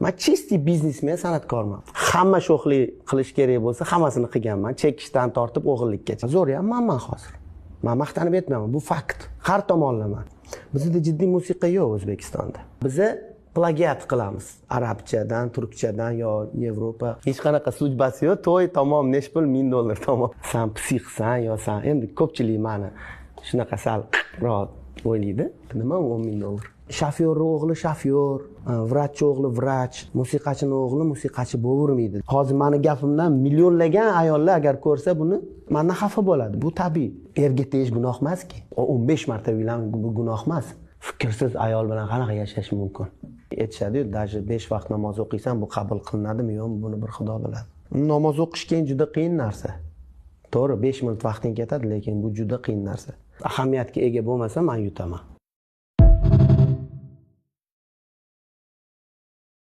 Men чистый biznesmen, san'atkorman. Hamma sho'xlik qilish kerak bo'lsa, hammasini qilganman. Chekishdan tortib o'g'illikkacha. Zo'ryapman hozir. Men maqtanib aytmayman, bu fakt. Har tomonlama. Bizda jiddiy musiqa yo'q O'zbekistonda. Biz plagiat qilamiz. Arabchadan, turkchadan yo Yevropa. Hech qanaqa slujbasi yo'q. To'y tamom, necha pul $1000 tamom. Sen psixsan yo sen endi ko'pchilik meni shunaqa sal rohat o'ylaydi. Nima $10,000? Shofyor o'g'li shofyor, vrach o'g'li vrach, musiqachini o'g'li musiqachi bo'lavermaydi. Hozir meni gapimdan millionlagan ayollar agar ko'rsa buni, mendan xafa bo'ladi. Bu tabiiy. Erga tegish gunoh emas-ki. 15 marta uylanib bu gunoh emas. Fikrsiz ayol bilan qanaqa yashash mumkin? Aytishadi-yu, даже 5 vaqt namoz o'qiysan, bu qabul qilinadimi yo'qmi, buni bir Xudo biladi. Namoz o'qish keyin juda qiyin narsa. To'g'ri, 5 minut vaqting ketadi, lekin bu juda qiyin narsa. Ahamiyatga ega bo'lmasa, men yutaman.